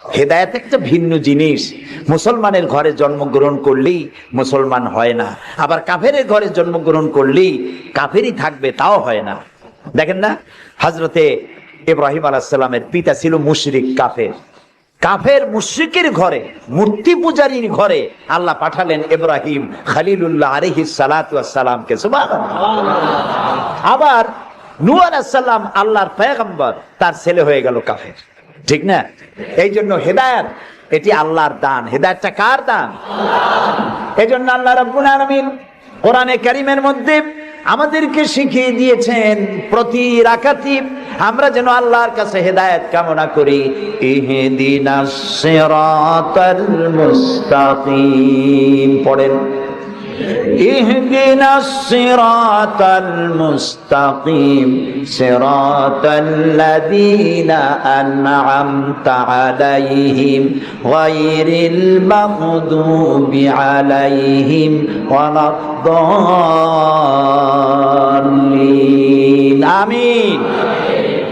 হেদায়েত একটা ভিন্ন জিনিস। মুসলমানের ঘরে জন্মগ্রহণ করলেই মুসলমান হয় না, আবার কাফেরের ঘরে জন্মগ্রহণ করলেই কাফেরই থাকবে, তাও হয় না। দেখেন না, হযরতে ইব্রাহিম আলাইহিস সালামের পিতা ছিল মুশরিক, কাফের মুশরিকের ঘরে, মূর্তি পূজারীর ঘরে আল্লাহ পাঠালেন ইব্রাহিম খলিলুল্লাহ আলাইহিস সালাতু ওয়াস সালামকে। সুবহানাল্লাহ। আবার নূহ আলাইহিস সালাম আল্লাহর পয়গম্বর, তার ছেলে হয়ে গেল কাফের, ঠিক না? এই জন্য হেদায়েত এটি আল্লাহর দান। হেদায়েতটা কার দান? এই জন্য আল্লাহ রাব্বুল আলামিন কোরআনে কারীমের মধ্যে আমাদেরকে শিখিয়ে দিয়েছেন প্রতি রাকাতে আমরা যেন আল্লাহর কাছে হেদায়েত কামনা করি। ইহদিনাস সিরাতাল মুস্তাকিম পড়েন, ইহদিনাস সিরাতাল মুস্তাকিম সিরাতাল্লাযীনা আন'আমতা আলাইহিম গায়রিল মাগদুবি আলাইহিম ওয়ালাদ-দাল্লিন। আমিন।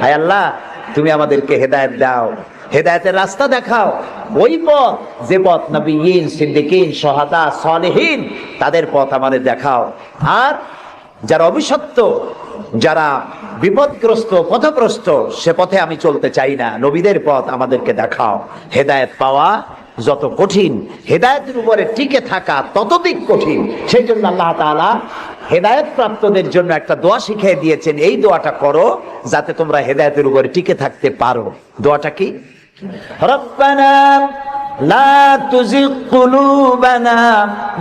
হায় আল্লাহ, তুমি আমাদেরকে হেদায়েত দাও, হেদায়েতের রাস্তা দেখাও, ওই পথ যে পথ নবিয়্যিন, সিদ্দিকীন, শুহাদা, সালেহীন তাদের পথ আমাদের দেখাও। আর যারা অভিশপ্ত, যারা বিপদগ্রস্ত, পথভ্রষ্ট, সে পথে আমি চলতে চাই না, নবীদের পথ আমাদেরকে দেখাও। হেদায়েত পাওয়া যত কঠিন, হেদায়েতের উপরে টিকে থাকা ততোধিক কঠিন। সেই জন্য আল্লাহ তাআলা হেদায়েত প্রাপ্তদের জন্য একটা দোয়া শিখিয়ে দিয়েছেন, এই দোয়াটা করো যাতে তোমরা হেদায়েতের উপরে টিকে থাকতে পারো। দোয়াটা কি? রব্বানা লা তুযিগ কুলুবানা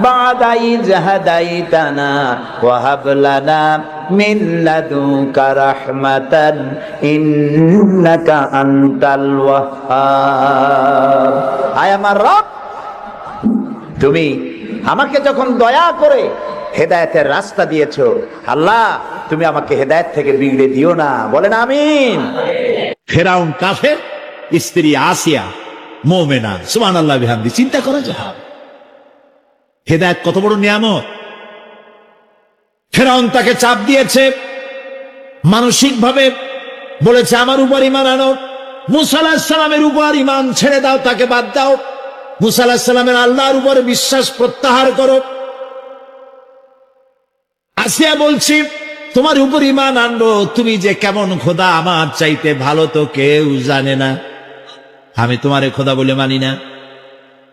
বা'দা ইয হাদাইতানা ওয়া হাব লানা মিন লাদুনকা রাহমাতান ইন্নাকা আনতাল ওয়াহ্হাব। আয় আমার রব, তুমি আমাকে যখন দয়া করে হেদায়েতের রাস্তা দিয়েছো, আল্লাহ তুমি আমাকে হেদায়েত থেকে বিগড়ে দিও না। বলেন আমিন। ফেরাউন কাফের, স্ত্রী আসিয়া মুমিনা। সুবহানাল্লাহ বিহামদি। চিন্তা করা যায় হেদায়েত কত বড় নিয়ামত। ফেরাউন তাকে চাপ দিয়েছে, মানসিক ভাবে বলেছে আমার উপর ঈমান আনো, মুসা আলাইহিস সালামের উপর ঈমান ছেড়ে দাও, তাকে বাদ দাও, মুসা আলাইহিস সালামের আল্লাহর উপরে বিশ্বাস প্রত্যাহার করো। আসিয়া বলছি তোমার উপর ঈমান আনবো, তুমি যে কেমন খোদা আমার চাইতে ভালো তো কেউ জানে না, আমি তোমারে খোদা বলে মানি না।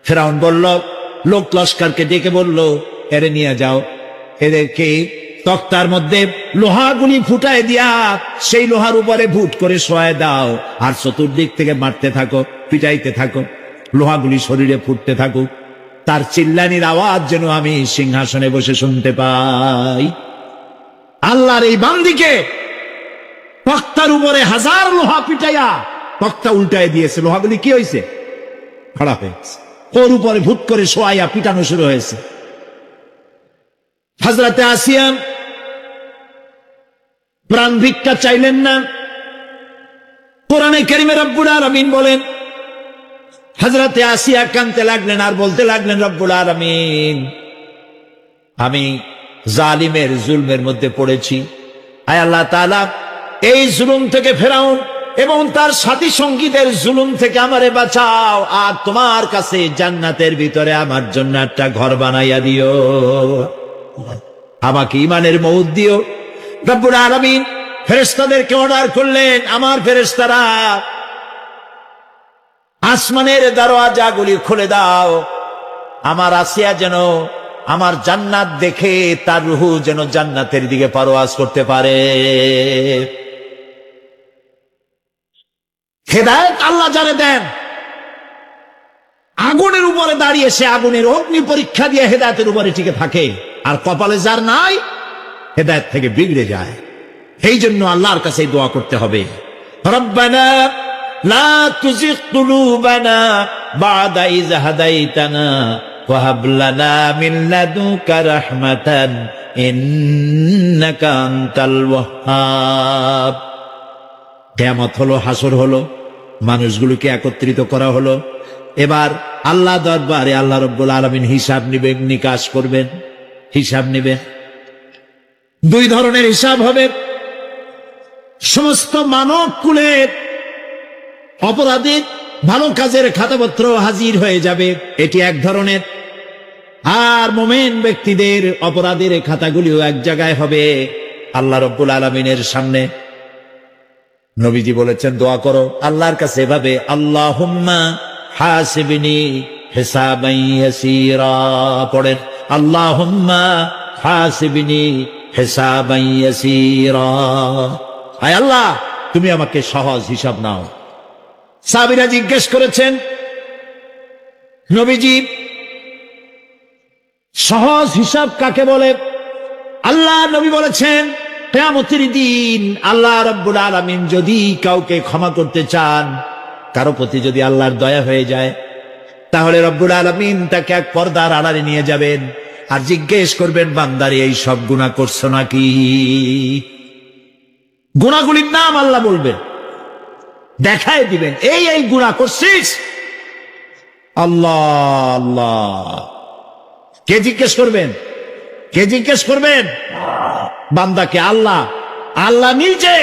ফেরাউন বলল, লোক লস্করকে ডেকে বলল, এরে নিয়ে যাও, এদেরকে তক্তার মধ্যে লোহাগুলি ফুটায় দিয়া সেই লোহার উপরে ভুট করে শোয়ায় দাও, আর চতুর্দিক থেকে মারতে থাকো, পিটাইতে থাকো, লোহাগুলি শরীরে ফুটতে থাকুক, তার চিল্লানির আওয়াজ যেন আমি সিংহাসনে বসে শুনতে পাই। আল্লাহর এই বান্দিকে তক্তার উপরে হাজার লোহা পিটাইয়া তক্তা উল্টায় দিয়েছে। লোহাগুলি কি হয়েছে? খারাপ হয়েছে। ওর উপরে ভুট করে শোয়াইয়া পিটানো শুরু হয়েছে। হযরতে আসিয়া প্রাণ ভিক্ষা চাইলেন না। কোরআনে কারীমে রব্বুল আলামিন বলেন, হযরতে আসিয়া কাঁদতে লাগলেন আর বলতে লাগলেন, রব্বুল আলামিন আমি জালিমের জুলমের মধ্যে পড়েছি, আয় আল্লাহ তাআলা এই জুলুম থেকে, ফেরাউন এবং তার সাথী সঙ্গীদের জুলুম থেকে আমারে বাঁচাও, আর তোমার কাছে জান্নাতের ভিতরে আমার জন্য একটা ঘর বানাইয়া দিও, আমাকে ঈমানের মউত দিও। রব্বুল আলামিন ফেরেশতাদেরকে অর্ডার করলেন, আমার ফেরেশতারা আসমানের দরওয়াজাগুলি খুলে দাও, আমার আসিয়া যেন আমার জান্নাত দেখে তার রূহ যেন জান্নাতের দিকে পারওয়াজ করতে পারে। হেদায়েত আল্লাহ যারে দেন, আগুনের উপরে দাঁড়িয়ে সে আগুনের অগ্নি পরীক্ষা দিয়ে হেদায়েতের উপরে টিকে থাকে, আর কপালে যার নাই হেদায়েত থেকে বিগড়ে যায়। এই জন্য আল্লাহর কাছে দোয়া করতে হবে, রব্বানা লা তুযিগ কুলুবানা বা'দা ইয হাদাইতানা ওয়া হাব লানা মিন লাদুনকা রাহমাতান ইন্নাকা আনতাল ওয়াহ্হাব। কিয়ামত হলো, হাসর হলো, মানুষগুলোকে একত্রিত করা হলো। এবার আল্লাহ দরবারে আল্লাহ রাব্বুল আলামিন হিসাব নিবেন, নিকাশ করবেন, হিসাব নেবেন। দুই ধরনের হিসাব হবে। সমস্ত মানব কুলের অপরাধী ভালো কাজের খাতাপত্র হাজির হয়ে যাবে, এটি এক ধরনের। আর মোমেন ব্যক্তিদের অপরাধের খাতাগুলিও এক জায়গায় হবে আল্লাহ রাব্বুল আলামিনের সামনে। নবীজি বলেছেন দোয়া করো আল্লাহর কাছে এভাবে, আল্লাহুম্মা হাসিবনি হিসাবান ইয়াসীরা। পড়েন আল্লাহুম্মা হাসিবনি হিসাবান ইয়াসীরা। আয় আল্লাহ তুমি আমাকে সহজ হিসাব নাও। সাহাবীরা জিজ্ঞেস করেছেন নবীজি সহজ হিসাব কাকে বলে? আল্লাহ নবী বলেছেন কিয়ামতের দিন আল্লাহ রাব্বুল আলামিন যদি কাউকে ক্ষমা করতে চান, কারো প্রতি যদি আল্লাহর দয়া হয়ে যায়, তাহলে রব্বুল আলামিন তাকে এক পর্দার আড়ালে নিয়ে যাবেন আর জিজ্ঞেস করবেন বান্দারে এই সব গুনাহ করছো নাকি? গুনাহগুলির নাম আল্লাহ বলবেন, দেখায় দিবেন এই এই গুনাহ করছিস। আল্লাহ আল্লাহ কে জিজ্ঞেস করবেন? কে জিজ্ঞেস করবেন? বান্দাকে। আল্লাহ আল্লাহ নিজে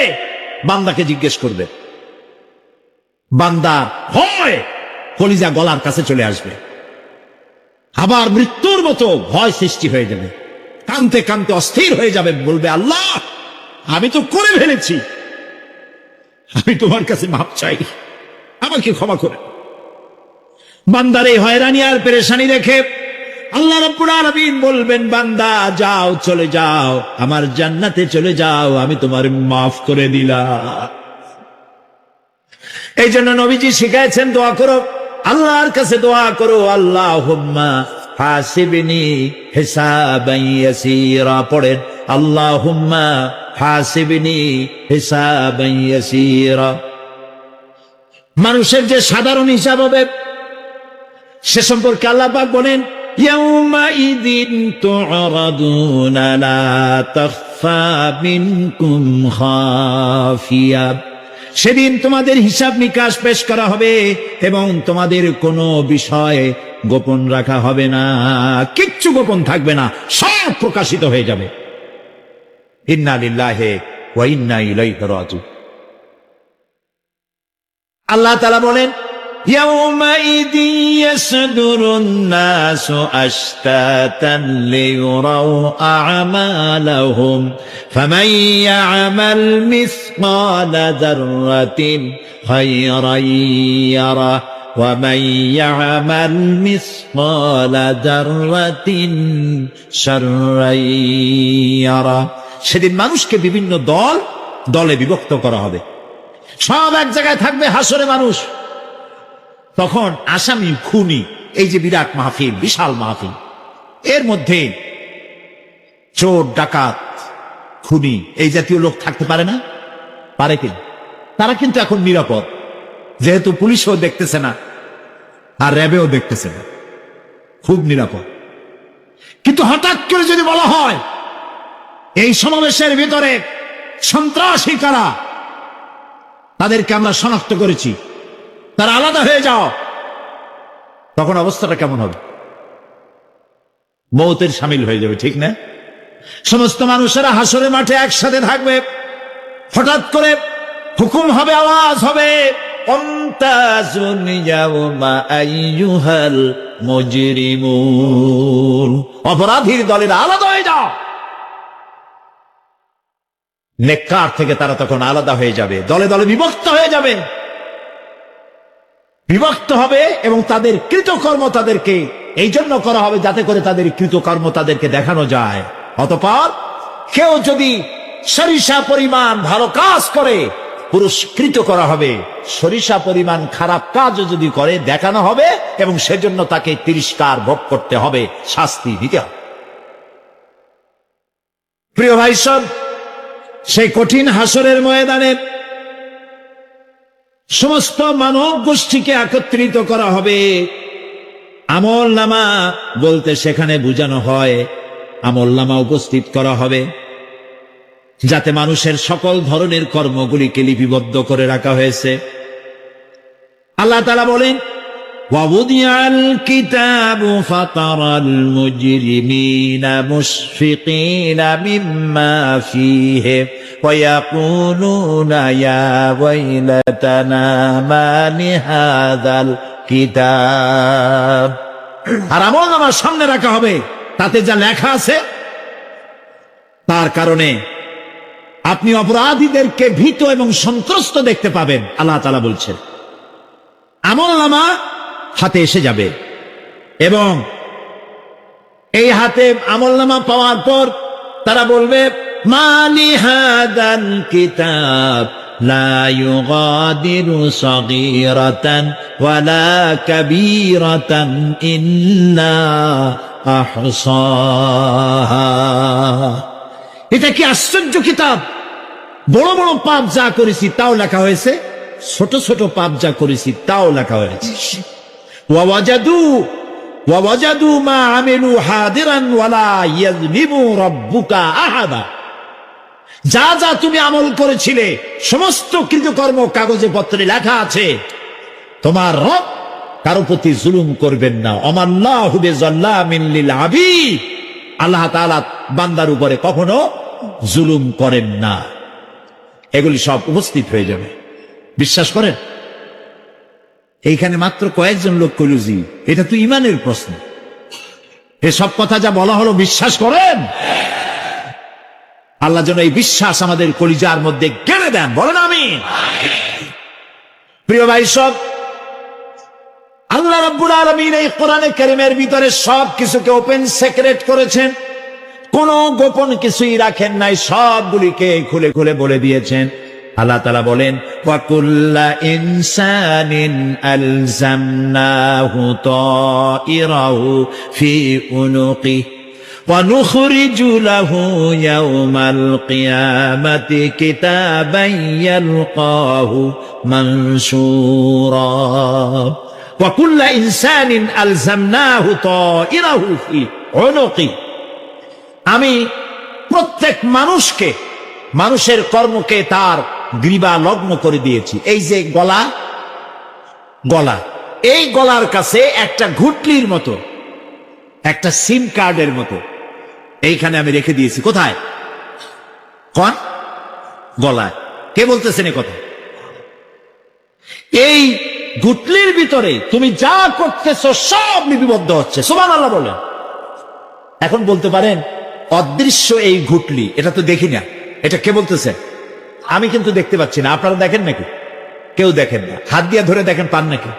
বান্দাকে জিজ্ঞেস করবেন। বান্দা ভয় কলিজা গলার কাছে চলে আসবে, আবার মৃত্যুর মতো ভয় সৃষ্টি হয়ে যাবে, কাঁদতে কাঁদতে অস্থির হয়ে যাবে, বলবে আল্লাহ আমি তো করে ফেলেছি, আমি তোমার কাছে মাপ চাই, আমাকে ক্ষমা করে। বান্দার এই হয়রানি আর পেরেশানি দেখে আল্লাহ রাব্বুল আলামিন বলবেন বান্দা যাও, চলে যাও, আমার জান্নাতে চলে যাও, আমি তোমার মাফ করে দিলাম। এই জন্য নবীজি শিখাইছেন দোয়া করো, আল্লাহর কাছে দোয়া করো, আল্লাহুম্মা হাসিবনি হিসাবান ইয়াসীরা। পড়েন আল্লাহুম্মা হাসিবনি হিসাবান ইয়াসীরা। মানুষের যে সাধারণ হিসাব হবে সে সম্পর্কে আল্লাহ পাক বলেন ইয়াউমাইযিন তু'রাদুনা লা তাখফা মিনকুম খাফিয়া। সেদিন তোমাদের হিসাব নিকাশ পেশ করা হবে এবং তোমাদের কোনো বিষয় গোপন রাখা হবে না, কিচ্ছু গোপন থাকবে না, সব প্রকাশিত হয়ে যাবে। ইন্না লিল্লাহি ওয়া ইন্না ইলাইহি রাজিউন। আল্লাহ তাআলা বলেন ইয়াউমাইযিন ইয়াসদুরুন নাসু আশতাতান লিয়ুরাউ আ'মালাহুম ফামান ইয়া'মাল মিসকালা যাররাতিন খায়রান ইয়ারা ওয়া মান ইয়া'মাল মিসকালা যাররাতিন শাররান ইয়ারা। সেদিন মানুষকে বিভিন্ন দলে বিভক্ত করা হবে, সব এক জায়গায় থাকবে হাসরে মানুষ। তখন আসামি খুনি, এই যে বিরাট মাহফিল, বিশাল মাহফিল, এর মধ্যে চোর ডাকাত খুনি এই জাতীয় লোক থাকতে পারে না? পারে কিনা? তারা কিন্তু এখন নিরাপদ, যেহেতু পুলিশও দেখতেছে না আর র্যাবেও দেখতেছে না, খুব নিরাপদ। কিন্তু হঠাৎ করে যদি বলা হয় এই সমাবেশের ভিতরে সন্ত্রাসী কারা, তাদেরকে আমরা শনাক্ত করেছি, তারা আলাদা হয়ে যাও, তখন অবস্থাটা কেমন হবে? মৌতের শামিল হয়ে যাবে, ঠিক না? সমস্ত মানুষেরা হাসরের মাঠে একসাথে থাকবে, হঠাৎ করে হুকুম হবে, আওয়াজ হবে, আমতাজুন ইয়াউমা আইয়ুহাল মুজরিমুন। অপরাধীর দলেরা আলাদা হয়ে যাও। নেককার থেকে তারা তখন আলাদা হয়ে যাবে, দলে দলে বিভক্ত হয়ে যাবে, বিভক্ত হবে এবং তাদের কৃতকর্ম তাদেরকে এই জন্য করা হবে যাতে করে তাদের কৃতকর্ম তাদেরকে দেখানো যায়। অতঃপর কেউ যদি সরিষা পরিমাণ ভালো কাজ করে পুরস্কৃত করা হবে, সরিষা পরিমাণ খারাপ কাজও যদি করে দেখানো হবে এবং সেজন্য তাকে তিরস্কার ভোগ করতে হবে, শাস্তি দিতে হবে। প্রিয় ভাই সব, সেই কঠিন হাসরের ময়দানে সমস্ত মানব গোষ্ঠীকে একত্রিত করা হবে। আমল নামা বলতে সেখানে বোঝানো হয় আমল নামা উপস্থিত করা হবে, যাতে মানুষের সকল ধরনের কর্মগুলিকে লিপিবদ্ধ করে রাখা হয়েছে। আল্লাহ তাআলা বলেন ووضع الكتاب فترى المجرمين مشفقين مما فيه ويقولون يا ويلتنا ما لهذا الكتاب আর আমলনামার সামনে রাখা হবে, তাতে যা লেখা আছে তার কারণে আপনি অপরাধীদেরকে ভীত এবং সন্ত্রস্ত দেখতে পাবেন। আল্লাহ তাআলা বলছেন আমলনামা হাতে এসে যাবে এবং এই হাতে আমলনামা পাওয়ার পর তারা বলবে মালি হাদাল কিতাব লা ইউগাদিরু সগীরাতান ওয়ালা কাবীরাতান ইল্লা আহসাহা। এটা কি আশ্চর্য কিতাব! বড় বড় পাপ যা করেছি তাও লেখা হয়েছে, ছোট ছোট পাপ যা করেছি তাও লেখা হয়েছে। ওয়াজাদু মা আমিলু হাদিরান ওয়ালা ইয়াযলিমু রাব্বুকা আহাদা। যা যা তুমি আমল করেছিলে সমস্ত কৃতকর্ম কাগজে পত্রে লেখা আছে। তোমার রব কারো প্রতি জুলুম করবেন না। আমাল্লাহু বিযাল্লামিন লিল আবিদ। আল্লাহ তাআলা বান্দার উপরে কখনো জুলুম করেন না। এগুলি সব উপস্থিত হয়ে যাবে, বিশ্বাস করেন? এইখানে মাত্র কয়েকজন লোক কইল জি, এটা তো ঈমানের প্রশ্ন। এসব কথা যা বলা হলো বিশ্বাস করেন? আল্লাহ যেন এই বিশ্বাস আমাদের কলিজার মধ্যে গেড়ে দেন, বলেন আমিন। প্রিয় ভাই সব, আল্লাহ রাব্বুল আলামিন এই কোরআনে কারীমের ভিতরে সব কিছুকে ওপেন সিক্রেট করেছেন, কোন গোপন কিছুই রাখেন নাই, সবগুলিকে খুলে খুলে বলে দিয়েছেন। আল্লাহ তাআলা বলেন ওয়া কুল্লা ইনসানিন আলজামনাহু তাইরাহু ফি উনুকি ওয়া নুখরিজু লাহু ইয়াওমাল কিয়ামাতি কিতাবান ইয়ালকাহু মানশুরা। ওয়া কুল্লা ইনসানিন আলজামনাহু তাইরাহু ফি উনুকি। আমি প্রত্যেক মানুষকে, মানুষের কর্মকে তার গ্রীবা লগ্ন করে দিয়েছি। এই যে গলা, গলা, এই গলার কাছে একটা ঘুটলির মতো, একটা সিম কার্ডের মতো এইখানে আমি রেখে দিয়েছি। কোথায়? কোন গলায়? কে বলতেছেন এ কথা? এই ঘুটলির ভিতরে তুমি যা করতেছো সব লিপিবদ্ধ হচ্ছে। সুবহানাল্লাহ বলেন। এখন বলতে পারেন অদৃশ্য এই ঘুটলি, এটা তো দেখি না, এটা কে বলতেছে? আমি কিন্তু দেখতে পাচ্ছি না। আপনারা দেখেন নাকি? কেউ দেখেন না। হাত দিয়ে ধরে দেখেন, পান নাকি?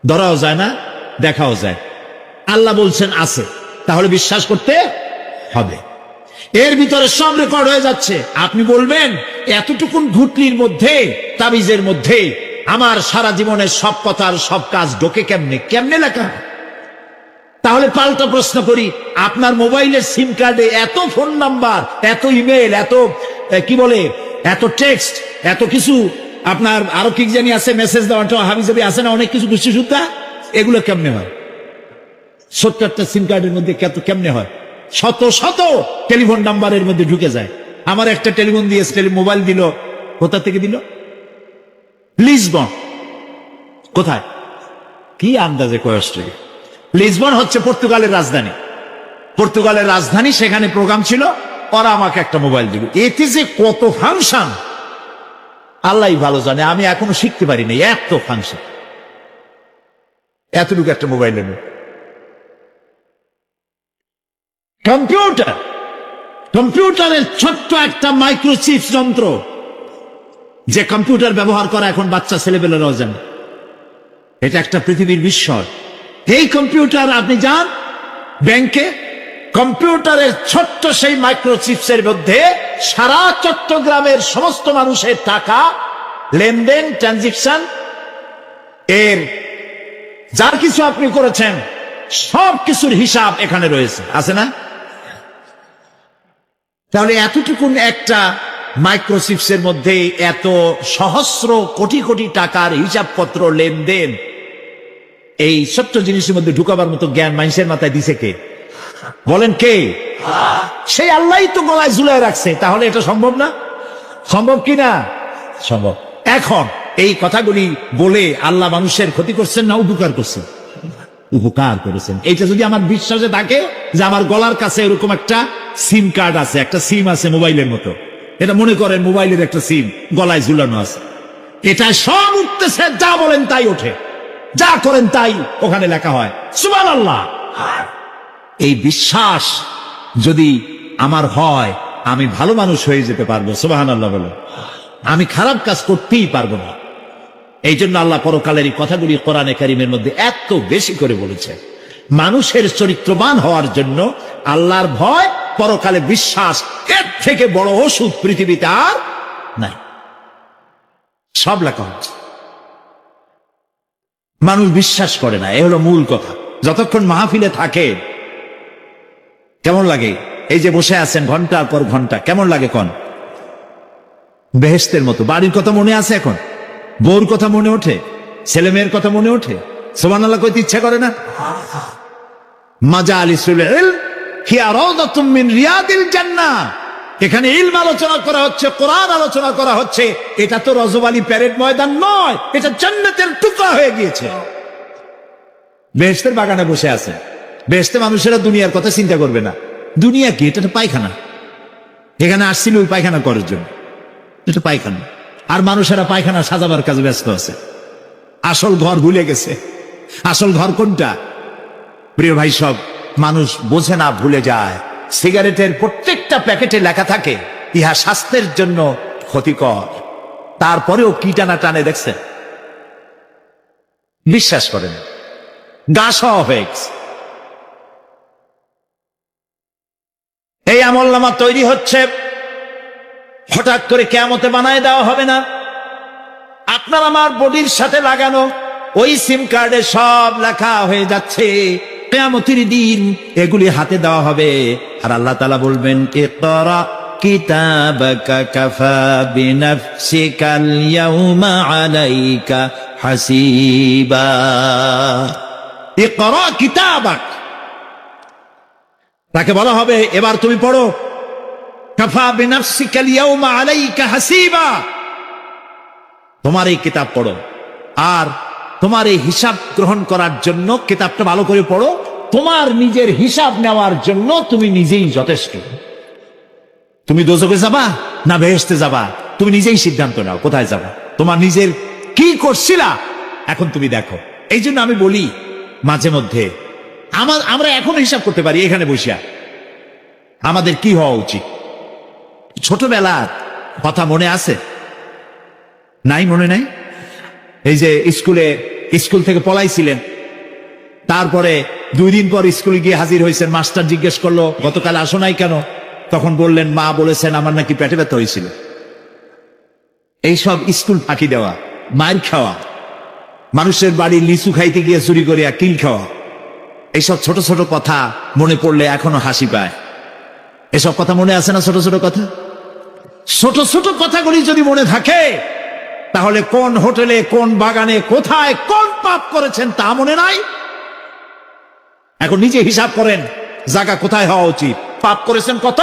ধরাও যায় না, দেখাও যায়। আল্লাহ বলছেন আছে, তাহলে বিশ্বাস করতে হবে। এর ভিতরে সব রেকর্ড হয়ে যাচ্ছে। আপনি বলবেন এতটুকুন ঘুটলির মধ্যে, তাবিজের মধ্যে আমার সারা জীবনের সব কথার সব কাজ ঢোকে কেমনে? কেমনে লেখা? তাহলে পাল্টা প্রশ্ন করি, আপনার মোবাইলের সিম কার্ডে এত ফোন নাম্বার, এত ইমেল, এত কি বলে, এত টেক্সট, এত কিছু, আপনার আরো কি জানি আছে, মেসেজ দেওয়াটা হাবিজাবি আছে না, অনেক কিছু গোষ্ঠী সুদ্ধা, এগুলো কেমনে হয়? 70টা সিম কার্ডের মধ্যে কেমনে হয়? শত শত টেলিফোন নাম্বারের মধ্যে ঢুকে যায়। আমার একটা টেলিফোন দিয়ে মোবাইল দিল, কোথা থেকে দিল? লিসবন। কোথায়? কি আন্দাজে কয় অস্ট্রেলিয়া? লিসবন হচ্ছে পর্তুগালের রাজধানী। পর্তুগালের রাজধানী, সেখানে প্রোগ্রাম ছিল, ওরা আমাকে একটা মোবাইল দিল। এতে যে কত ফাংশন আল্লাহ ভালো জানে, আমি এখনো শিখতে পারিনি এত ফাংশন, এতটুকু একটা মোবাইলের মধ্যে। কম্পিউটার, কম্পিউটারের ছোট্ট একটা মাইক্রোচিপ যন্ত্র, যে কম্পিউটার ব্যবহার করা এখন বাচ্চা ছেলেবেলারাও জানে। এটা একটা পৃথিবীর বিস্ময়। এই কম্পিউটার, আপনি যান ব্যাংকে, কম্পিউটারের ছোট্ট সেই মাইক্রোচিপসের মধ্যে সারা চট্টগ্রামের সমস্ত মানুষের টাকা লেনদেন, ট্রানজেকশন, এর যার কিছু আপনি করেছেন সব কিছুর হিসাব এখানে রয়েছে, আছে না? তাহলে এতটুকুন একটা মাইক্রোচিপসের মধ্যে এত সহস্র কোটি কোটি টাকার হিসাবপত্র, লেনদেন, এই ছোট্ট জিনিসের মধ্যে ঢুকাবার মতো জ্ঞান মানুষের মাথায় দিছে কে? বলেন কে? সেই আল্লাহই তো গলায় ঝুলায় রাখছে। তাহলে এটা সম্ভব না? সম্ভব কি না? সম্ভব। এখন এই কথাগুলি বলে আল্লাহ মানুষের ক্ষতি করছেন না উপকার করছেন? উপকার করেছেন। এইটা যদি আমার বিশ্বাসে থাকে যে আমার গলার কাছে এরকম একটা সিম কার্ড আছে, একটা সিম আছে মোবাইলের মতো, এটা মনে করেন মোবাইলের একটা সিম গলায় ঝুলানো আছে, এটা সব উঠতেছে, যা বলেন তাই ওঠে, যা করেন তাই ওখানে লেখা হয়। সুবহানাল্লাহ। এই বিশ্বাস যদি আমার হয়, আমি ভালো মানুষ হয়ে যেতে পারবো। সুবহানাল্লাহ বলে আমি খারাপ কাজ করতেই পারবো না। এই জন্য আল্লাহ পরকালের এই কথাগুলি কোরআনে কারীমের মধ্যে এত বেশি করে বলেছে। মানুষের চরিত্রবান হওয়ার জন্য আল্লাহর ভয়, পরকালে বিশ্বাস, এর থেকে বড় ওষুধ পৃথিবীতে আর নাই। সব লেখা হচ্ছে, মানুষ বিশ্বাস করে না, এ হলো মূল কথা। যতক্ষণ মাহফিলে থাকে কেমন লাগে? এই যে বসে আছেন ঘন্টার পর ঘন্টা, কেমন লাগে? কোন বেহেশতের মতো। বাড়ির কথা মনে আছে এখন? বউর কথা মনে ওঠে? ছেলে মেয়ের কথা মনে ওঠে? সুবহানাল্লাহ কইতে ইচ্ছা করে না? মাজালিসুল ইলম হিয়া রাউদাতুম মিন রিয়াদিল জান্নাহ। এখানে ইলম আলোচনা করা হচ্ছে, কোরআন আলোচনা করা হচ্ছে। এটা তো রজবালি প্যারেড ময়দান নয়, এটা জান্নাতের টুকরা হয়ে গিয়েছে। বেহেশতের বাগানে বসে আছে। বেহেশতে মানুষেরা দুনিয়ার কথা চিন্তা করবে না। দুনিয়া কি? এটা তো পায়খানা। এখানে আসছিল ওই পায়খানা করার জন্য, এটা পায়খানা। আর মানুষেরা পায়খানা সাজাবার কাজে ব্যস্ত আছে, আসল ঘর ভুলে গেছে। আসল ঘর কোনটা? প্রিয় ভাই, সব মানুষ বোঝে না, ভুলে যায়। সিগারেটের প্রত্যেকটা প্যাকেটে লেখা থাকে ইহা স্বাস্থ্যের জন্য ক্ষতিকর, তারপরেও কি টানা টানে দেখছেন? বিশ্বাস করেন, গা সহ হয়ে গেছে। এই আমলনামা তৈরি হচ্ছে, হঠাৎ করে কিয়ামতে বানায় দেওয়া হবে না। আপনার আমার বডির সাথে লাগানো ওই সিম কার্ডে সব লেখা হয়ে যাচ্ছে। কিয়ামতের দিন এগুলি হাতে দেওয়া হবে, আর আল্লাহ তাআলা বলবেন, ইকরা কিতাবাকা কাফা বিনাফসিকাল ইয়াউমা আলাইকা হাসিবা। ইকরা কিতাবাক, তাকে বলা হবে এবার তুমি পড়ো। কাফা বিনাফসিকাল ইয়াউমা আলাইকা হাসিবা, তোমার এই কিতাব পড়ো, আর তোমার এই হিসাব গ্রহণ করার জন্য কিতাবটা ভালো করে পড়ো। তোমার নিজের হিসাব নেওয়ার জন্য তুমি নিজেই যথেষ্ট। তুমি দোজখে যাবা না বেহেশতে যাবা, তুমি নিজেই সিদ্ধান্ত নাও কোথায় যাবা। তোমার নিজের কি করছিলা এখন তুমি দেখো। এই জন্য আমি বলি মাঝে মধ্যে আমরা এখন হিসাব করতে পারি এখানে বসিয়া আমাদের কি হওয়া উচিত। ছোটবেলার কথা মনে আছে? নাই? মনে নাই? এই যে স্কুল থেকে পলাইছিলেন, তারপরে 2 দিন পর স্কুলে গিয়ে হাজির হয়েছেন, মাস্টার জিজ্ঞেস করলো গতকাল আসো নাই কেন? তখন বললেন মা বলেছেন আমার নাকি পেটে ব্যথা হয়েছিল। এইসব স্কুল ফাঁকি দেওয়া, মার খাওয়া, মানুষের বাড়ির লিচু খাইতে গিয়ে চুরি করিয়া কিল খাওয়া, এইসব ছোট ছোট কথা মনে পড়লে এখনো হাসি পায়। এসব কথা মনে আছে না? ছোট ছোট কথা, ছোট ছোট কথাগুলি যদি মনে থাকে তাহলে কোন হোটেলে, কোন বাগানে, কোথায় কোন পাপ করেছেন তা মনে নাই। এখন নিজে হিসাব করেন জায়গা কোথায় হওয়া উচিত, পাপ করেছেন কত,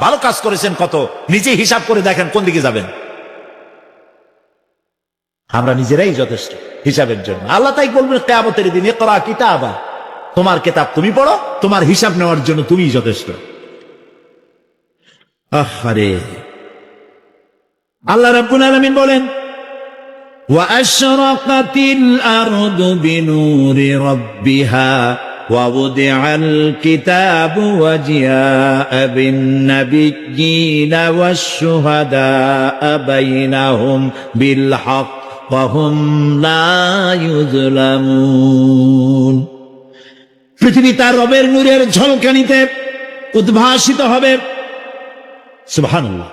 ভালো কাজ করেছেন কত, নিজে হিসাব করে দেখেন কোন দিকে যাবেন। আমরা নিজেরাই যথেষ্ট হিসাবের জন্য। আল্লাহ তাই বলবেন কিয়ামতের দিন, ইকরা কিতাবা, তোমার কিতাব তুমি পড়ো, তোমার হিসাব নেওয়ার জন্য তুমিই যথেষ্ট। আহারে, আল্লাহ রাব্বুল আলামিন বলেন, وَأَشْرَقَتِ الْأَرْضُ بِنُورِ رَبِّهَا وَوُضِعَ الْكِتَابُ وَجِاءَ بِالنَّبِيِّينَ وَالشُّهَدَاءَ بَيْنَهُمْ بِالْحَقِّ وَهُمْ لَا يُظْلَمُونَ। পৃথিবী তার রবের নূরের ঝলকানিতে উদ্ভাসিত হবে। সুবহানাল্লাহ,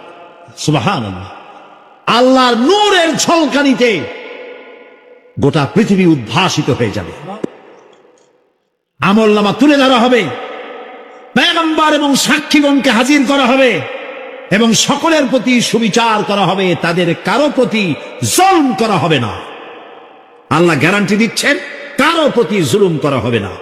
সুবহানাল্লাহ। আল্লাহর নূরের ঝলকানিতে গোটা পৃথিবী উদ্ভাসিত হয়ে যাবে। আমলনামা তুলে ধরা হবে, পয়গম্বর এবং সাক্ষীগণকে হাজির করা হবে এবং সকলের প্রতি সুবিচার করা হবে, তাদের কারো প্রতি জুলুম করা হবে না। আল্লাহ গ্যারান্টি দিচ্ছেন কারো প্রতি জুলুম করা হবে না।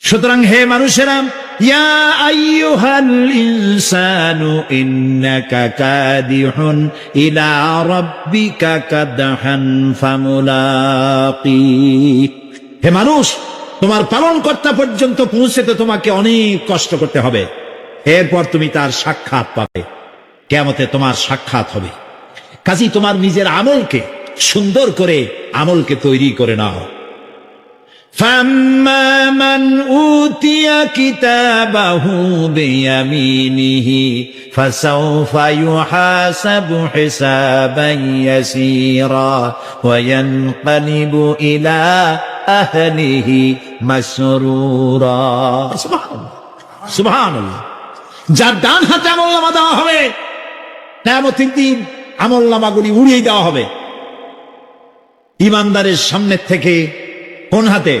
সুতরাং হে মানুষেরা, ইয়া আইয়ুহাল ইনসানু ইন্নাকা কাদিহুন ইলা রাব্বিকা কাদহান ফামুলাকি। হে মানুষ, তোমার পালনকর্তা পর্যন্ত পৌঁছতে তোমাকে অনেক কষ্ট করতে হবে, এরপর তুমি তার সাক্ষাৎ পাবে, কিয়ামতে তোমার সাক্ষাৎ হবে। কাজেই তোমার নিজের আমলকে সুন্দর করে আমলকে তৈরি করে নাও। فَأَمَّا مَنْ أُوتِيَ كِتَابَهُ بِيَمِينِهِ فَسَوْفَ يُحَاسَبُ حِسَابًا يَسِيرًا وَيَنْقَلِبُ إِلَى أَهْلِهِ مسرورا। সুবহানাল্লাহ। যার ডান হাতে আমলনামা দেওয়া হবে, কিয়ামতের দিন আমলনামাগুলি উড়িয়ে দেওয়া হবে। ইমানদারের সামনে থেকে কোন হাতে,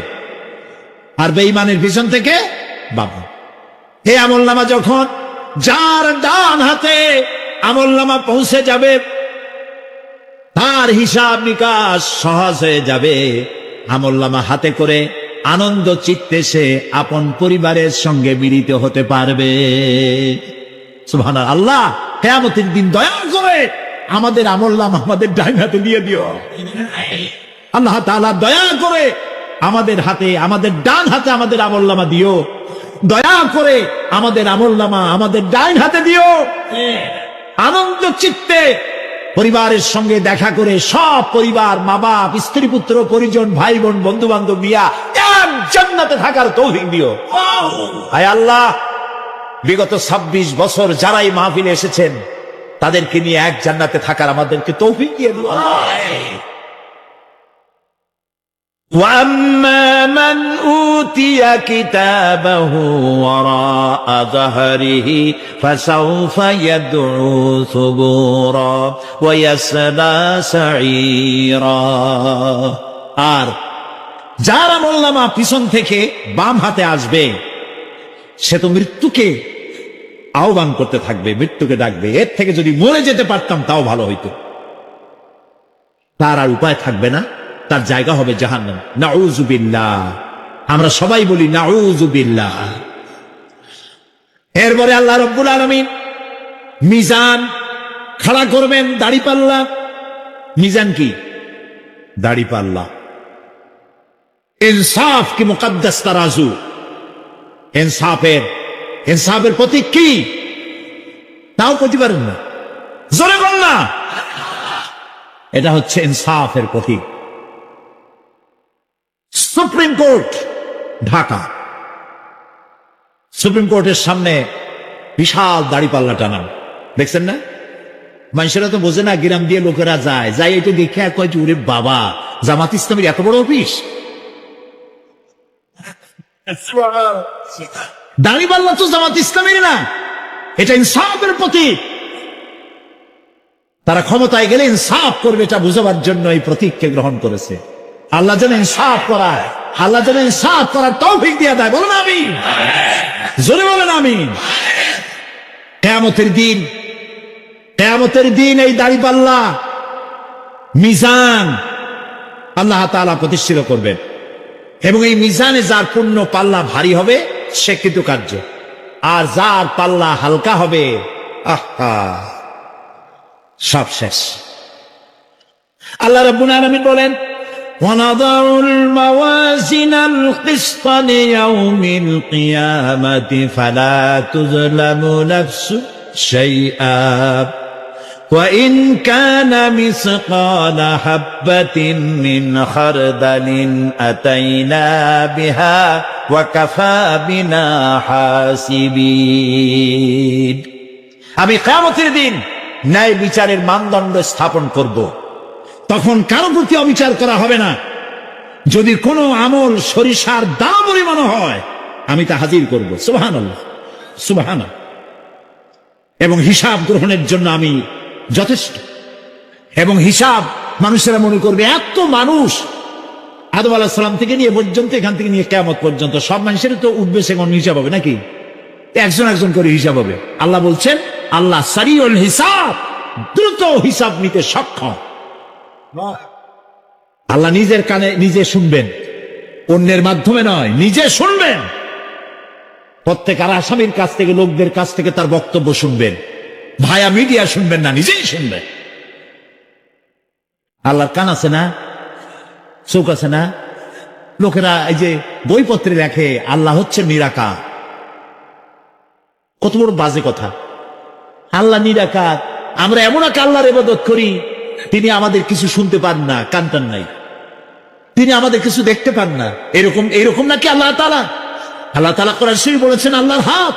আর বেঈমানের পিছন থেকে বাম। হে আমলনামা যখন যার ডান হাতে আমলনামা পৌঁছে যাবে, তার হিসাব নিকাশ সহজ হয়ে যাবে। আমলনামা হাতে করে আনন্দ চিত্তে সে আপন পরিবারের সঙ্গে মিলিত হতে পারবে। সুবহানাল্লাহ। আল্লাহ কিয়ামতের দিন দয়া করে আমাদের আমলনামা আমাদের ডান হাতে দিয়ে দিও। আল্লাহ তাআলা দয়া করে আমাদের হাতে, আমাদের ডান হাতে আমাদের আমলনামা দিও। দয়া করে আমাদের আমলনামা আমাদের ডান হাতে দিও। আনন্দ চিত্তে পরিবারের সঙ্গে দেখা করে সব পরিবার, মা বাপ, স্ত্রী পুত্র পরিজন, ভাই বোন, বন্ধু বান্ধব নিয়া এক জান্নাতে থাকার তৌফিক দিও। হায় আল্লাহ, বিগত 26 বছর যারাই মাহফিলে এসেছেন তাদেরকে নিয়ে এক জান্নাতে থাকার আমাদেরকে তৌফিক দিয়ে দিও। وَأَمَّا مَنْ أُوتِيَ كِتَابَهُ وَرَاءَ ظَهْرِهِ فَسَوْفَ يَدْعُو ثُبُورًا وَيَصْلَى سَعِيرًا। আর যার আমলনামা পিছন থেকে বাম হাতে আসবে, সে তো মৃত্যুকে আহ্বান করতে থাকবে, মৃত্যুকে ডাকবে। এর থেকে যদি মরে যেতে পারতাম তাও ভালো হইতো। তার আর উপায় থাকবে না, তার জায়গা হবে জাহান্নাম। নাউযু বিল্লাহ। আমরা সবাই বলি নাউযু বিল্লাহ। এরপরে আল্লাহ রাব্বুল আলামিন মিজান খাড়া করবেন, দাড়িপাল্লা। মিজান কি? দাড়িপাল্লা। ইনসাফ কি মুকদ্দাস তারাজু। ইনসাফের প্রতীক কি? তাও করতে পারেন না, জোরে বল না। এটা হচ্ছে ইনসাফের প্রতীক। সুপ্রিম কোর্ট ঢাকা, সুপ্রিম কোর্টের সামনে বিশাল দাড়িপাল্লা টানা, দেখছেন না? মানুষেরা তো বোঝে না, গ্রাম দিয়ে লোকেরা যায়, যাই এটা দেখে আর কয়, ওরে বাবা, জামাত ইসলামের এত বড় অফিস। দাড়িপাল্লা তো জামাত ইসলামের না, এটা ইনসাফের প্রতীক। তারা ক্ষমতায় গেলে ইনসাফ করবে, এটা বুঝাবার জন্য এই প্রতীককে গ্রহণ করেছে। আল্লাহ যেন ইনসাফ করায়, আল্লাহ যেন ইনসাফ করার তৌফিক দিয়ে দেয়। বলুন আমিন, জোরে বলেন আমিন। কিয়ামতের দিন এই দাড়িপাল্লা মিজান আল্লাহ তাআলা প্রতিষ্ঠিত করবেন, এবং এই মিজানে যার পুণ্য পাল্লা ভারী হবে সে কৃতকার্য, আর যার পাল্লা হালকা হবে আহা সব শেষ। আল্লাহ রাব্বুল আলামিন বলেন, وَنَضَعُ الْمَوَازِينَ الْقِسْطَ لِيَوْمِ الْقِيَامَةِ فَلَا تُظْلَمُ نَفْسٌ شَيْئًا وَإِنْ كَانَ مِثْقَالَ حَبَّةٍ مِّنْ خَرْدَلٍ أَتَيْنَا بِهَا وَكَفَى بِنَا حَاسِبِينَ। আমি কিয়ামতের দিন ন্যায় বিচারের মানদণ্ড স্থাপন করব। তখন কারো প্রতি অবিচার করা হবে না। যদি কোনো আমল সরিষার দানা পরিমাণ হয়, আমি তা হাজির করব। সুবহানাল্লাহ, সুবহানাল্লাহ। এবং হিসাব গ্রহণের জন্য আমি যথেষ্ট। এবং হিসাব মানুষেরা মনে করবে, এত মানুষ আদম আলাইহিস সালাম থেকে নিয়ে পর্যন্ত, এখান থেকে নিয়ে কিয়ামত পর্যন্ত সব মানুষের তো উঠবে, সেখানে হিসাব হবে নাকি? একজন একজন করে হিসাব হবে। আল্লাহ বলছেন, আল্লাহ সারিউল হিসাব, দ্রুত হিসাব নিতে সক্ষম। আল্লাহ নিজের কানে নিজে শুনবেন, অন্যের মাধ্যমে নয়, নিজে শুনবেন, প্রত্যেক আর আসামির কাছ থেকে, লোকদের কাছ থেকে তার বক্তব্য শুনবেন, ভায়া মিডিয়া শুনবেন না, নিজেই শুনবেন। আল্লাহর কান আছে না, চোখ আছে না? লোকেরা এই যে বইপত্রে লেখে আল্লাহ হচ্ছে নিরাকার, কত বড় বাজে কথা। আল্লাহ নিরাকার, আমরা এমন এক আল্লাহর ইবাদত করি, তিনি আমাদের কিছু শুনতে পান না, কান টান নাই, তিনি আমাদের কিছু দেখতে পান না। এরকম নাকি আল্লাহ তাআলা? আল্লাহ তাআলা কোরআন শরীফে বলেছেন আল্লাহর হাত,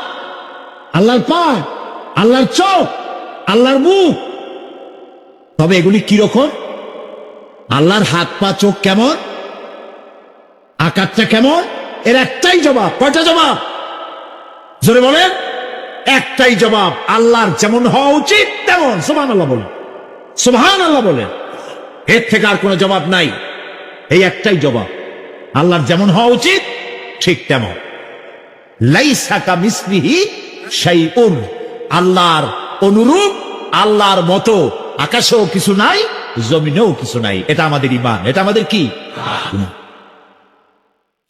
আল্লাহর পা, আল্লাহর চোখ, আল্লাহর মুখ। তবে এগুলি কি রকম? আল্লাহর হাত, পা, চোখ কেমন, আকারটা কেমন? এর একটাই জবাব। কয়টা জবাব? জোরে বলেন। একটাই জবাব, আল্লাহর যেমন হওয়া উচিত তেমন। সুবহানাল্লাহ বলেন, সুবহানাল্লাহ বলেন। এর থেকে আর কোনো জবাব নাই, এই একটাই জবাব, আল্লাহর যেমন হওয়া উচিত ঠিক তেমন। লাইসা কামিসলিহি শাইউন, আল্লাহর অনুরূপ, আল্লাহর মতো আকাশেও কিছু নাই, জমিনেও কিছু নাই। এটা আমাদের ঈমান, এটা আমাদের কি?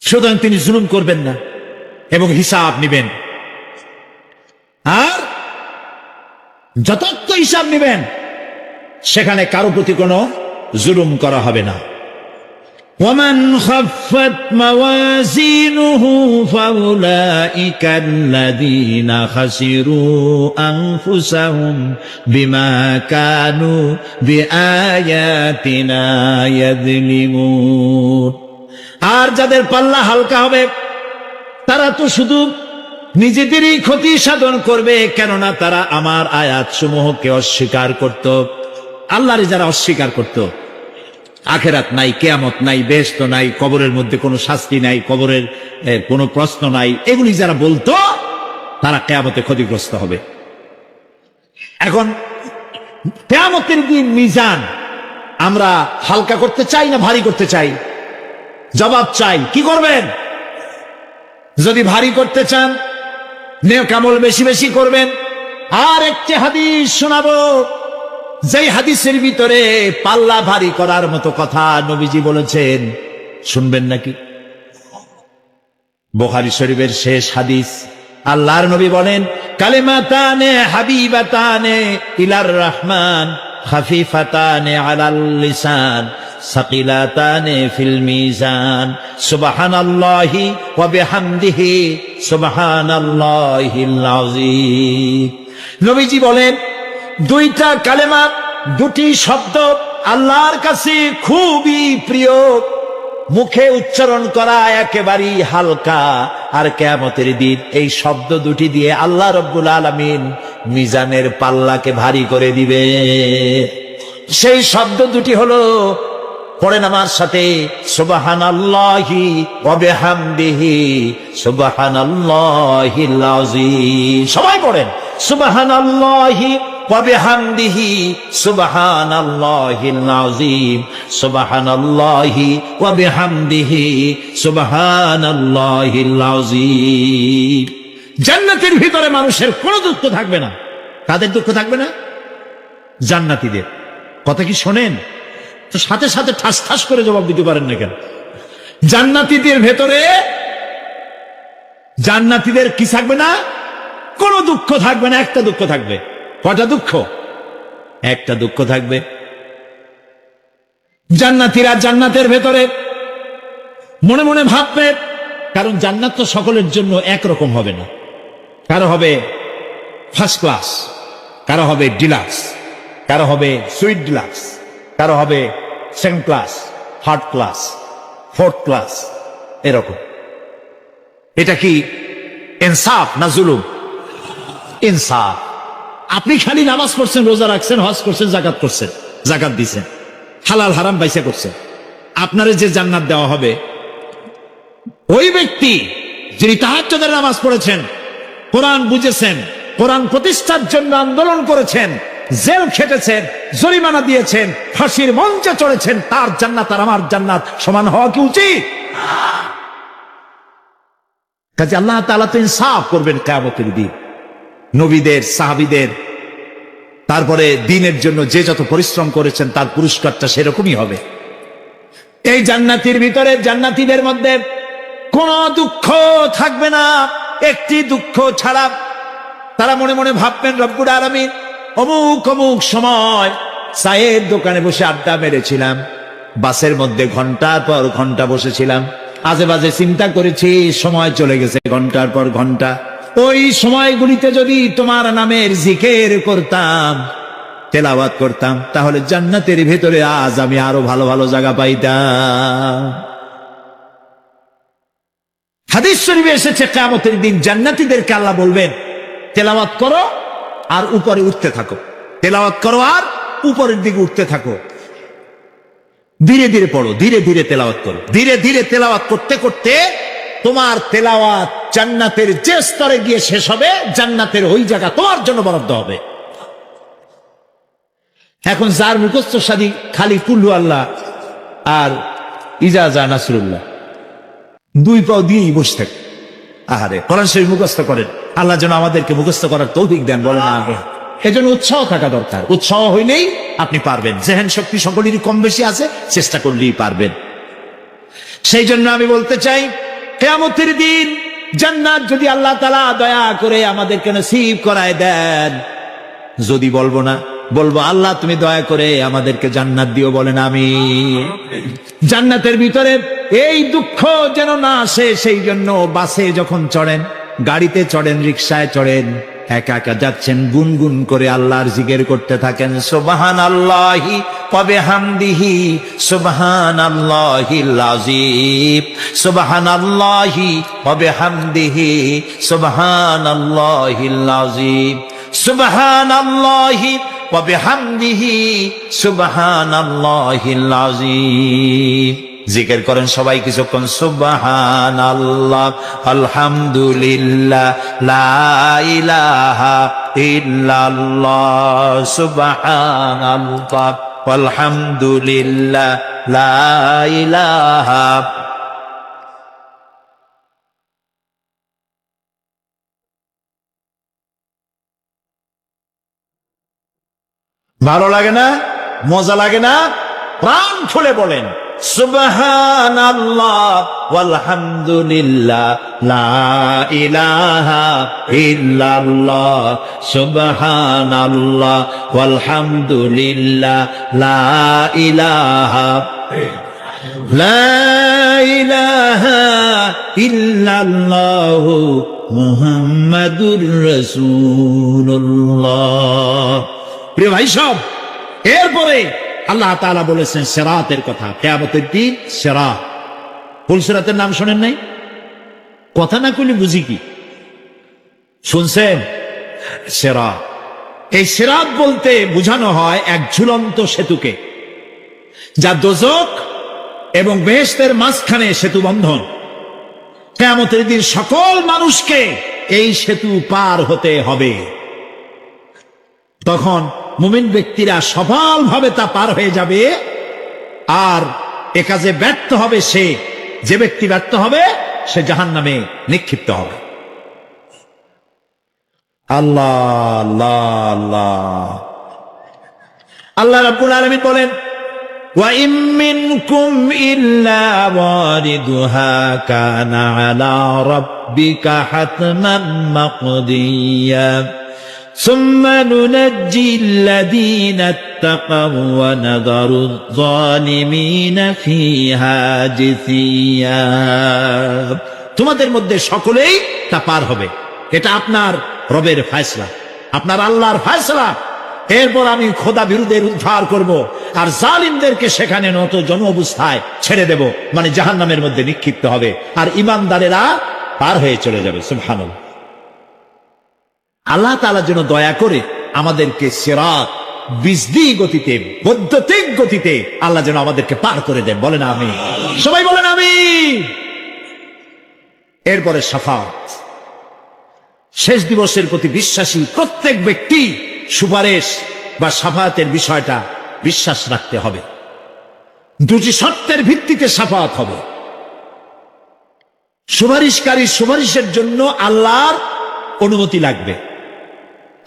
সুতরাং তিনি জুলুম করবেন না এবং হিসাব নিবেন, আর যথার্থ হিসাব নিবেন, সেখানে কারো প্রতি কোনো জুলুম করা হবে না। ومن خفت موازينه فأولئك الذين خسروا أنفسهم بما كانوا بآياتنا يظلمون। আর যাদের পাল্লা হালকা হবে তারা তো শুধু নিজেদেরই ক্ষতি সাধন করবে, কেননা তারা আমার আয়াত সমূহকে অস্বীকার করত। আল্লাহরে যারা অস্বীকার করত, আখেরাত নাই, কিয়ামত নাই, বেহেশত নাই, কবরের মধ্যে কোনো শাস্তি নাই, কবরের কোনো প্রশ্ন নাই, এগুলি যারা বলতো তারা কিয়ামতে ক্ষতিগ্রস্ত হবে। এখন কিয়ামতের দিন মিজান আমরা হালকা করতে চাই না ভারী করতে চাই? জবাব চাই। কি করবেন? যদি ভারী করতে চান, নেক আমল বেশি বেশি করবেন। আর একটি হাদিস শোনাবো, যেই হাদিসের ভিতরে পাল্লা ভারী করার মতো কথা নবীজি বলেছেন, শুনবেন নাকি? বুখারী শরীফের শেষ হাদিস। আল্লাহর নবী বলেন, কালিমাতানে হাবিবাতানে ইলার রহমান খাফিফাতানে আলাল লিসান সাকিলাতানে ফিল মিজান সুবহানাল্লাহি ওয়া বিহামদিহি সুবহানাল্লাহিল আযীম। নবীজি বলেন, দুইটা কালেমা, দুটি শব্দ আল্লাহর কাছে খুবই প্রিয়, মুখে উচ্চারণ করা একেবারেই হালকা, আর কিয়ামতের দিন এই শব্দ দুটি দিয়ে আল্লাহ রব্বুল আলামিন মিজানের পাল্লাকে ভারী করে দিবে। সেই শব্দ দুটি হলো, পড়েন আমার সাথে, সুবহানাল্লাহি ওয়া বিহামদিহি সুবহানাল্লাহিল আযীম। সবাই পড়েন, সুবহানাল্লাহি ওয়া বিহামদিহি সুবহানাল্লাহিল আযীম সুবহানাল্লাহি ওয়া বিহামদিহি সুবহানাল্লাহিল আযীম। জান্নাতের ভিতরে মানুষের কোনো দুঃখ থাকবে না। কাদের দুঃখ থাকবে না? জান্নাতীদের। কথা কি শোনেন? তো সাথে সাথে ঠাস ঠাস করে জবাব দিতে পারেন না কেন? জান্নাতীদের ভেতরে, জান্নাতীদের কি থাকবে না? কোনো দুঃখ থাকবে না। একটা দুঃখ থাকবে। কয়টা দুঃখ? একটা দুঃখ থাকবে। জান্নাতীরা জান্নাতের ভেতরে মনে মনে ভাববে, কারণ জান্নাত তো সকলের জন্য একরকম হবে না। কারো হবে ফার্স্ট ক্লাস, কারো হবে ডিলাক্স, কারো হবে সুইট ডিলাক্স, কারো হবে second class, third class, fourth class, এরকম। এটা কি ইনসাফ না জুলুম? ইনসাফ। আপনি খালি নামাজ পড়ছেন, রোজা রাখছেন, হজ করছেন, জাকাত করছেন, জাকাত দিছেন, হালাল হারাম বাইসা করছেন, আপনারে যে জান্নাত দেওয়া হবে, ওই ব্যক্তি যিনি তাহাজ্জুদের নামাজ পড়েছেন, কোরআন বুঝেছেন, কোরআন প্রতিষ্ঠার জন্য আন্দোলন করেছেন, জেল খেটেছেন, জরিমানা দিয়েছেন, ফাঁসির মঞ্চে চড়েছেন, তার জান্নাত আর আমার জান্নাত সমান হওয়া কি উচিত? কাজে আল্লাহ তাআলা তো ইনসাফ করবেন কিয়ামতের দিন। নবীদের, সাহাবীদের, তারপরে দ্বীনের জন্য যে যত পরিশ্রম করেছেন তার পুরস্কারটা সেরকমই হবে। এই জান্নাতের ভিতরে, জান্নাতীদের মধ্যে কোনো দুঃখ থাকবে না। একটি দুঃখ ছাড়া। তারা মনে মনে ভাববেন রব্বুল আলামিন অমুক অমুক সময় চায়ের দোকানে বসে আড্ডা মেরেছিলাম, বাসের মধ্যে ঘন্টার পর ঘন্টা বসেছিলাম, আজে বাজে চিন্তা করেছি, সময় চলে গেছে ঘন্টার পর ঘন্টা। ওই সময়গুলিতে যদি তোমার নামের জিকির করতাম, তেলাওয়াত করতাম, তাহলে জান্নাতের ভেতরে আজ আমি আরো ভালো ভালো জায়গা পাইতাম। হাদিস শরীফে এসেছে কিয়ামতের দিন জান্নাতীদেরকে আল্লাহ বলবেন তেলাওয়াত করো আর উপরে উঠতে থাকো, তেলাওয়াত করো আর উপরের দিকে উঠতে থাকো, ধীরে ধীরে পড়ো, ধীরে ধীরে তেলাওয়াত করো। ধীরে ধীরে তেলাওয়াত করতে করতে তোমার তেলাওয়াত জান্নাতের যে স্তরে গিয়ে শেষ হবে, জান্নাতের ওই জায়গা তোমার জন্য বরাদ্দ হবে। এখন যার মুখস্থ সাদি খালি কুল্লু আল্লাহ আর ইজাজা নাসরুল্লাহ, দুই পাও দিয়েই বসে থাকে, আহারে কোরআন শরীফ মুখস্থ করেন, আল্লাহ যেন আমাদেরকে মুখস্থ করার তৌফিক দেন, বলেন আমিন। এজন্য উৎসাহ থাকা দরকার, উৎসাহ হইলেই আপনি পারবেন। জেহেন শক্তি সকলেরই কম বেশি আছে, চেষ্টা করলেই পারবেন। সেই জন্য আমি বলতে চাই, কিয়ামতের দিন জান্নাত যদি আল্লাহ তাআলা দয়া করে আমাদেরকে নসিব করায় দেন, যদি বলবো না, বলবো আল্লাহ তুমি দয়া করে আমাদেরকে জান্নাত দিও, বলেন আমিন। জান্নাতের ভিতরে এই দুঃখ যেন না আসে, সেই জন্য বাসে যখন চড়েন, গাড়িতে চড়েন, রিকশায় চড়েন, একা একা যাচ্ছেন, গুনগুন করে আল্লাহর জিকির করতে থাকেন, সুবহানাল্লাহি ওয়া বিহামদিহি সুবহানাল্লাহিল আযীম, সুবহানাল্লাহি ওয়া বিহামদিহি সুবহানাল্লাহিল আযীম, সুবহানাল্লাহি ওয়া বিহামদিহি সুবহানাল্লাহিল আযীম। জিকির করেন সবাই কিছুক্ষণ, সুবহানাল্লাহ আলহামদুলিল্লাহ লা ইলাহা ইল্লাল্লাহ, সুবহানাল্লাহ আলহামদুলিল্লাহ লা ইলাহা। ভালো লাগে না? মজা লাগে না? প্রাণ খুলে বলেন সুবহানাল্লাহ ওয়ালহামদুলিল্লাহ লা ইলাহা ইল্লাল্লাহ, সুবহানাল্লাহ ওয়ালহামদুলিল্লাহ লা ইলাহা লা ইলাহা ইল্লাল্লাহ মুহাম্মাদুর রাসূলুল্লাহ। প্রিয় ভাই সব, এরপরে আল্লাহ তাআলা বলেছেন সিরাতের কথা, কিয়ামতের দিন সিরাত। পুলসিরাতের নাম শোনেন নাই? কথা না কইলে বুঝি কি? শুনছেন? সিরাত। এই সিরাত বলতে বোঝানো হয় এক ঝুলন্ত সেতুকে, যা দোজখ এবং বেহেশতের মাঝখানে সেতু বন্ধন। কিয়ামতের দিন সকল মানুষকে এই সেতু পার হতে হবে। তখন মুমিন ব্যক্তিরা সফলভাবে তা পার হয়ে যাবে, আর এ কাজে ব্যর্থ হবে সে, যে ব্যক্তি ব্যর্থ হবে সে জাহান্নামে নিক্ষিপ্ত হবে। আল্লাহ আল্লাহ আল্লাহ। আল্লাহ রাব্বুল আলামিন বলেন ওয়া ইম মিনকুম ইল্লা ওয়ারিদুহা কানা আলা রাব্বিকা হাতমান মাকদিয়া ثم ننجي الذين اتقوا ونذر الظالمين فيها جثيا। তোমাদের মধ্যে সকলেই তা পার হবে, এটা আপনার রবের ফয়সালা, আপনার আল্লাহর ফয়সালা। এরপর আমি খোদা বিরুদ্ধের উদ্ধার করব, আর জালিমদেরকে সেখানে নত জন অবস্থায় ছেড়ে দেব, মানে জাহান্নামের মধ্যে নিক্ষিপ্ত হবে, আর ঈমানদারেরা পার হয়ে চলে যাবে। সুবহানাল্লাহ। আল্লাহ তাআলা যেন দয়া করে আমাদেরকে সিরাত বিজলি গতিতে, বৈদ্যুতিক গতিতে আল্লাহ যেন আমাদেরকে পার করে দেন, বলেন আমিন। সবাই বলেন আমিন। এরপরে শাফাত, শেষ দিবসের প্রতি বিশ্বাসী প্রত্যেক ব্যক্তি সুপারিশ বা শাফাতের বিষয়টা বিশ্বাস রাখতে হবে। দুটি শর্তের ভিত্তিতে শাফাত হবে। সুপারিশকারী সুপারিশের জন্য আল্লাহর অনুমতি লাগবে,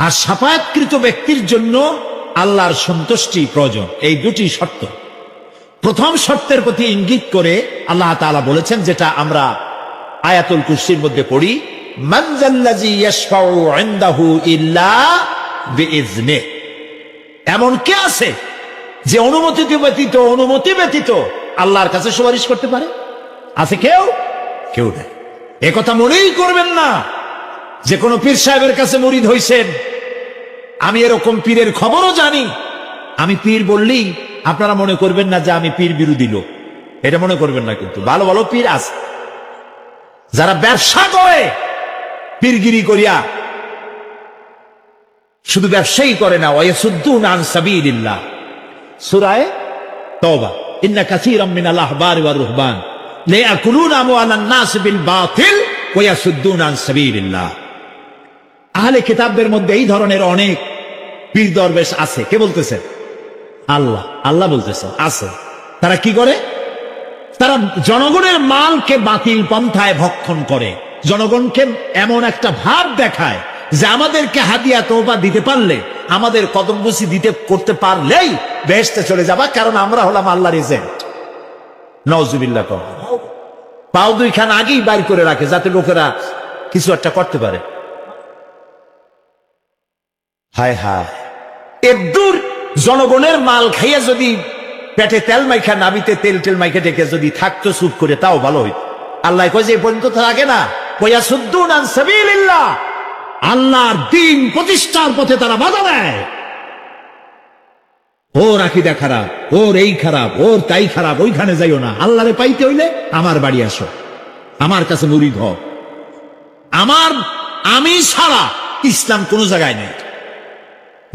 আর শাফায়াতকৃত ব্যক্তির জন্য আল্লাহর সন্তুষ্টি প্রয়োজন। এই দুটি শর্ত। প্রথম শর্তের প্রতি ইঙ্গিত করে আল্লাহ তাআলা বলেছেন, যেটা আমরা আয়াতুল কুরসির মধ্যে পড়ি, মান যাল্লাযী ইয়াশফাউ ইনদাহু ইল্লা বিইজনিহি, এমন কে আছে যে অনুমতি ব্যতীত আল্লাহর কাছে সুপারিশ করতে পারে? আছে কেউ? কেউ নেই। একথা মনেই করবেন না যে কোন পীর সাহেবের কাছে মুরিদ হইছেন। আমি এরকম পীরের খবরও জানি। আমি পীর বললেই আপনারা মনে করবেন না যে আমি পীর বিরোধী লোক, এটা মনে করবেন না। কিন্তু ভালো ভালো পীর আছে যারা ব্যবসা করে পীরগিরি করিয়া, শুধু ব্যবসায়ী করে না, ওয়ায়াসুদ্দুনা আন সাবিলিল্লাহ। সূরা তাওবা, ইন্না কাসীরাম মিনাল আহবারি ওয়ার রুহবান লায়াকুলুনা আমওয়ালান নাস বিল বাতিল ওয়ায়াসুদ্দুনা আন সাবিলিল্লাহ। আহলে কিতাবদের মধ্যে এই ধরনের অনেক পীর দরবেশ আছে। কে বলতেছে? আল্লাহ বলতেছে আছে। তারা কি করে? তারা জনগণের মালকে বাতিল পন্থায় ভক্ষণ করে, জনগণকে এমন একটা ভাব দেখায় যে আমাদেরকে হাদিয়া তওবা দিতে পারলে, আমাদের কদমবুসি করতে পারলেই বেহেশতে চলে যাবা, কারণ আমরা হলাম আল্লাহর এজেন্ট। নাউজুবিল্লাহ। পাও দুইখান আগেই বাইর করে রাখে যাতে লোকেরা কিছু একটা করতে পারে। হায় হায়, এদূর জনগণের মাল খাইয়া যদি পেটে তেল মাইখা, নাবিতে তেল মাইখা ডেকে যদি থাকতো চুপ করে, তাও ভালো হইত। আল্লাহ কয় যে এই পর্যন্ত থাকে না, ওয়ায়াসুদ্দুনা আন সাবিলিল্লাহ, আল্লাহর দ্বীন প্রতিষ্ঠার পথে তারা বাধা দেয়। ওর আকীদা খারাপ, ওর এই খারাপ, ওর তাই খারাপ, ওইখানে যাইও না। আল্লাহরে পাইতে হইলে আমার বাড়ি আসো, আমার কাছে মুরিদ হও। আমি ছাড়া ইসলাম কোন জায়গায় নেই।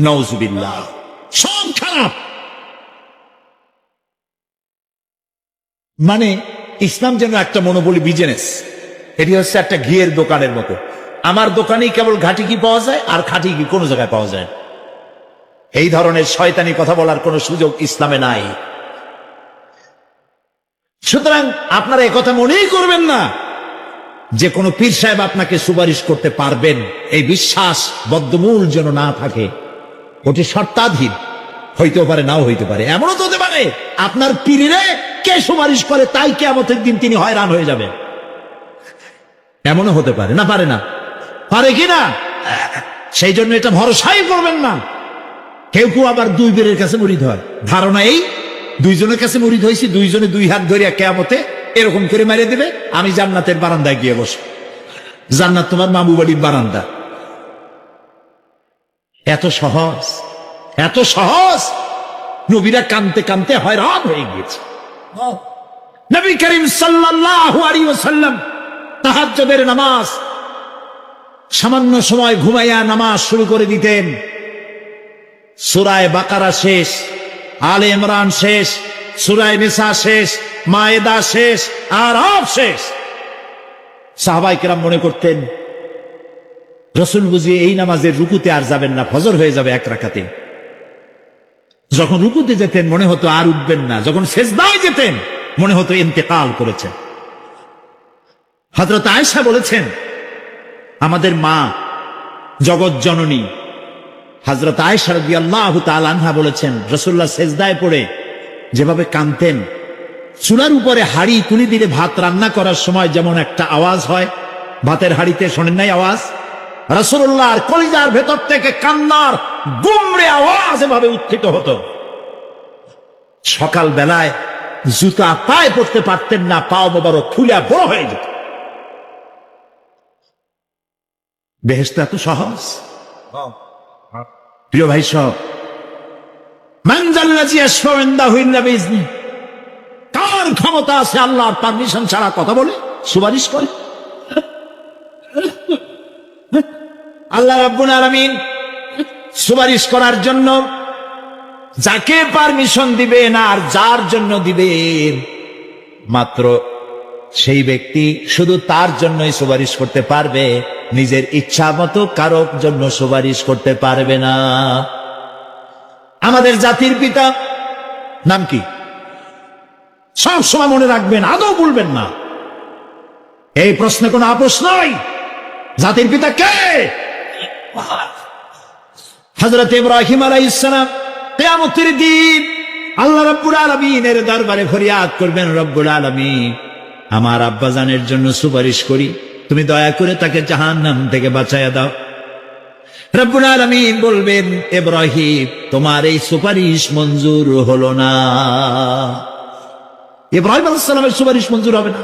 নাউজুবিল্লাহ, সব খারাপ। মানে ইসলাম যেন একটা মনোবলী বিজনেস। এটি হচ্ছে একটা ঘিয়ের দোকানের মতো। আমার দোকানেই কেবল ঘাটি ঘি পাওয়া যায়, আর খাঁটি ঘি কোনো জায়গায় পাওয়া যায়। এই ধরনের শয়তানি কথা বলার কোনো সুযোগ ইসলামে নাই। সুতরাং আপনারা একথা মনেই করবেন না যে কোনো পীর সাহেব আপনাকে সুপারিশ করতে পারবেন। এই বিশ্বাস বদ্ধমূল যেন না থাকে। ওটি শর্তাধীন, হইতেও পারে, নাও হইতে পারে। এমনও তো হতে পারে আপনার পীরে কে সুপারিশ করে তাই কিয়ামতের দিন তিনি হয়রান হয়ে যাবেন। এমনও হতে পারে। না পারে? না পারে কি না? সেই জন্য এটা ভরসাই করবেন না। কেউ আবার দুই পীরের কাছে মুরিদ হয়, ধারণা এই দুইজনের কাছে মুরিদ হয়েছি, দুইজনে দুই হাত ধরিয়া কিয়ামতে এরকম করে মেরে দেবে, আমি জান্নাতের বারান্দায় গিয়ে বসে। জান্নাত তোমার মামু বাড়ির বারান্দা। এত সহজ, এত সহজ। নবীরা কানতে কানতে হয়রান হয়ে গিয়েছে। নবী করিম সাল্লাল্লাহু আলাইহি ওয়াসাল্লাম তাহাজ্জুদের নামাজ সামান্য সময় ঘুমাইয়া নামাজ শুরু করে দিতেন। সূরা বাকারা শেষ, আলে ইমরান শেষ, সূরা নিসা শেষ, মায়েদা শেষ, আরাফ শেষ। সাহাবায়ে কেরাম মনে করতেন রাসূল বুঝি এই নামাজের রুকুতে আর যাবেন না, ফজর হয়ে যাবে এক রাকাতে। যখন রুকুতে যেতেন মনে হতো আর উঠবেন না, যখন সেজদায় যেতেন মনে হতো ইন্তেকাল করেছেন। হযরত আয়েশা বলেছেন, আমাদের মা জগৎ জননী হযরত আয়েশা রাদিয়াল্লাহু তাআলা আনহা বলেছেন, রাসূলুল্লাহ সেজদায় পড়ে যেভাবে কাঁদতেন, চুলার উপরে হাড়ি তুলে দিলে ভাত রান্না করার সময় যেমন একটা আওয়াজ হয় ভাতের হাড়িতে, শোনেন নাই আওয়াজ? রাসূলুল্লাহর কলিজার ভেতর থেকে কান্নার গুমরে আওয়াজ এভাবে উত্থিত হতো। সকাল বেলায় জুতা পায়ে পড়তে পারতেন না, পাও মোবারক ফুলে বড় হয়ে যেত। বেহেশত এত সহজ। প্রিয় ভাই সব, মান যাল্লাযী ইয়াশফাউ ইনদাহু ইল্লা বিইজনিহি, কার ক্ষমতা আছে আল্লাহর পারমিশন ছাড়া কথা বলে সুপারিশ করে? আল্লাহ রাব্বুল আলামিন সুপারিশ করার জন্য যাকে পারমিশন দিবেন আর যার জন্য দিবেন, মাত্র সেই ব্যক্তি শুধু তার জন্যই সুপারিশ করতে পারবে, নিজের ইচ্ছা মতো কারোর জন্য সুপারিশ করতে পারবে না। আমাদের জাতির পিতা নাম কি? সব সময় মনে রাখবেন, আদৌ ভুলবেন না। এই প্রশ্নে কোনো আপোষ নয়। জাতির পিতা কে? হযরত ইব্রাহিম আলাইহিস সালাম। কিয়ামতের দিন আল্লাহ রাব্বুল আলামিনের দরবারে ফরিয়াদ করবেন, রব্বুল আলামিন আমার আব্বাজানের জন্য সুপারিশ করি, তুমি দয়া করে তাকে জাহান্নাম থেকে বাঁচাইয়া দাও। রব্বুল আলামিন বলবেন, ইব্রাহিম তোমার এই সুপারিশ মঞ্জুর হলো না। ইব্রাহিম আলাইহিস সালামের সুপারিশ মঞ্জুর হবে না।